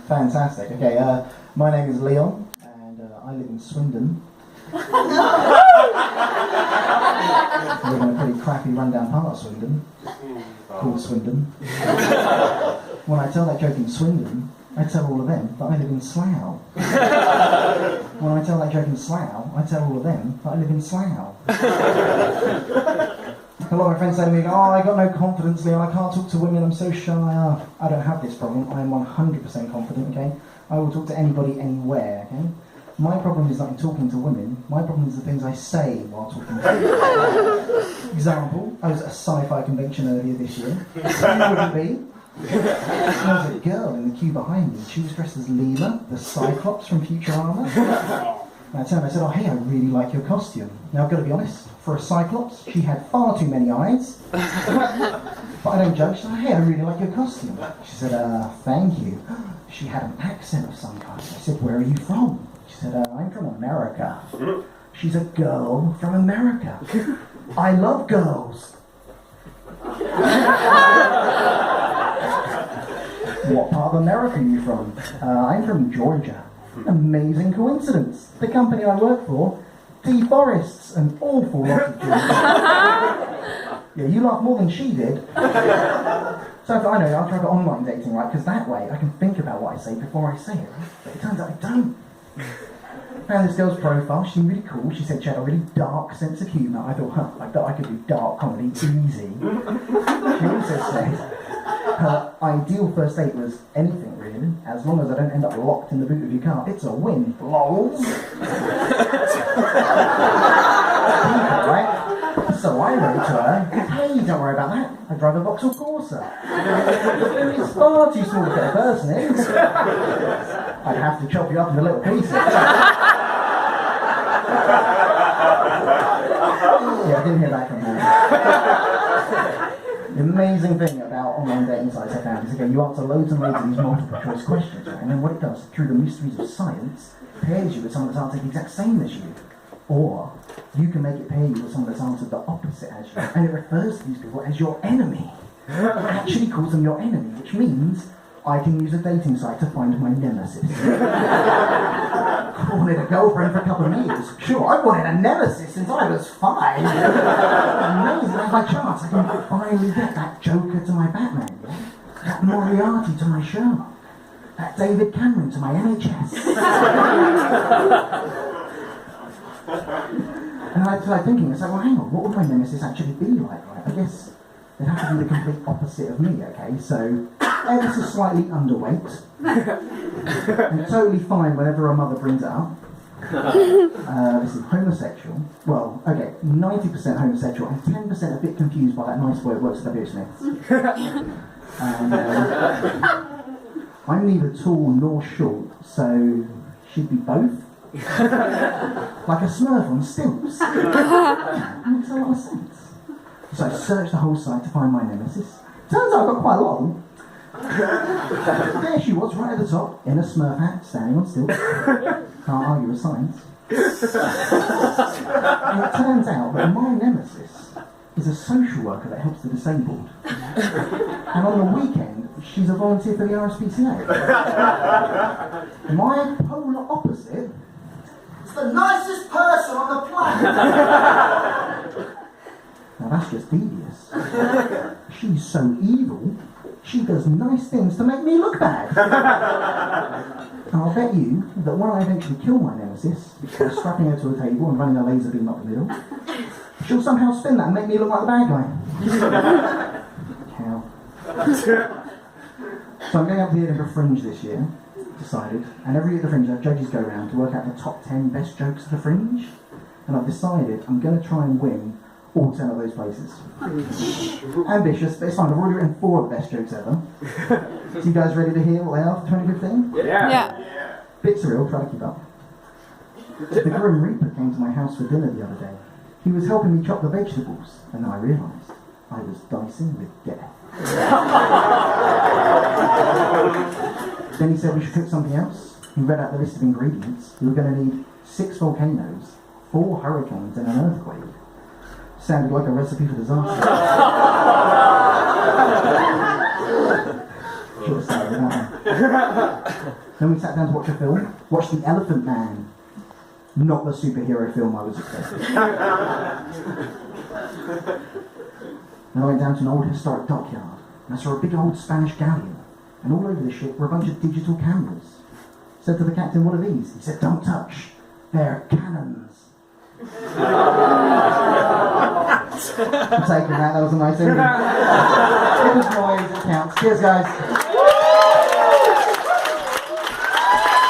Fantastic. Okay, my name is Leon, and I live in Swindon. I live in a pretty crappy, rundown part of Swindon, called Swindon. When I tell that joke in Swindon, I tell all of them that I live in Slough. When I tell that joke in Slough, I tell all of them that I live in Slough. A lot of my friends say to me, oh, I got no confidence, Leon, I can't talk to women, I'm so shy. I don't have this problem, I am 100% confident, okay? I will talk to anybody, anywhere, okay? My problem is not in talking to women, my problem is the things I say while talking to them. Example, I was at a sci-fi convention earlier this year. Who wouldn't be? There was a girl in the queue behind me. She was dressed as Leela, the Cyclops from Futurama. And I turned and I said, oh, hey, I really like your costume. Now, I've got to be honest, for a Cyclops, she had far too many eyes. But I don't judge. So, hey, I really like your costume. She said, thank you. She had an accent of some kind. I said, where are you from? She said, I'm from America. She's a girl from America. I love girls. What part of America are you from? I'm from Georgia. Amazing coincidence. The company I work for deforests an awful lot of Georgia. Yeah, you laugh more than she did. So I know, I'll try the online dating, right? Because that way I can think about what I say before I say it, right? But it turns out I don't. Found this girl's profile, she seemed really cool. She said she had a really dark sense of humour. I thought, I bet I could do dark comedy easy. She also said her ideal first date was anything really, as long as I don't end up locked in the boot of your car. It's a win, lols. Right? So I wrote to her, hey, don't worry about that. I drive a Vauxhall Corsa. It's far too small to fit a person in. I'd have to chop you up into little pieces. Yeah, I didn't hear back from her. The amazing thing about online dating sites I found is, again, you answer loads and loads of these multiple choice questions, right? And then what it does, through the mysteries of science, pairs you with someone that's answered the exact same as you. Or you can make it pair you with someone that's answered the opposite as you. And it refers to these people as your enemy. It actually calls them your enemy, which means I can use a dating site to find my nemesis. I wanted a girlfriend for a couple of years. Sure, I've wanted a nemesis since I was 5. Amazing, and by chance I can finally get that Joker to my Batman, yeah? That Moriarty to my Sherlock, that David Cameron to my NHS. And I started thinking, I said, well, hang on, what would my nemesis actually be like, right? I guess they'd have to be the complete opposite of me, okay? So, ever so slightly underweight, and totally fine whenever a mother brings it up. This is homosexual. Well, okay, 90% homosexual and 10% a bit confused by that nice boy who works at W. Smith's. And I'm neither tall nor short, so she'd be both. Like a Smurf on stilts. Makes a lot of sense. So I searched the whole site to find my nemesis. Turns out I've got quite a lot of them. There she was, right at the top, in a Smurf hat, standing on stilts. Can't argue with science. And it turns out that my nemesis is a social worker that helps the disabled. And on the weekend, she's a volunteer for the RSPCA. My polar opposite is the nicest person on the planet. Now that's just devious. She's so evil, she does nice things to make me look bad. And I'll bet you that when I eventually kill my nemesis, by strapping her to a table and running a laser beam up the middle, she'll somehow spin that and make me look like the bad guy. Cow. So I'm going up to the Edinburgh Fringe this year, decided, and every year at the Fringe, judges go around to work out the top 10 best jokes of the Fringe, and I've decided I'm going to try and win all 10 of those places. Ambitious, but it's fine. I've already written 4 of the best jokes ever. So you guys ready to hear what they are for 2015? Yeah. Bit surreal, try to keep up. The Grim Reaper came to my house for dinner the other day. He was helping me chop the vegetables, and then I realised I was dicing with death. Then he said we should cook something else. He read out the list of ingredients. We were going to need 6 volcanoes, 4 hurricanes, and an earthquake. Sounded like a recipe for disaster. Should have started with that one. Then we sat down to watch a film, watched The Elephant Man. Not the superhero film I was expecting. Then I went down to an old historic dockyard, and I saw a big old Spanish galleon, and all over the ship were a bunch of digital cameras. Said to the captain, "What are these?" He said, "Don't touch, they're cannons." I'm taking that was a nice ending. It was noise, it counts. Cheers, guys.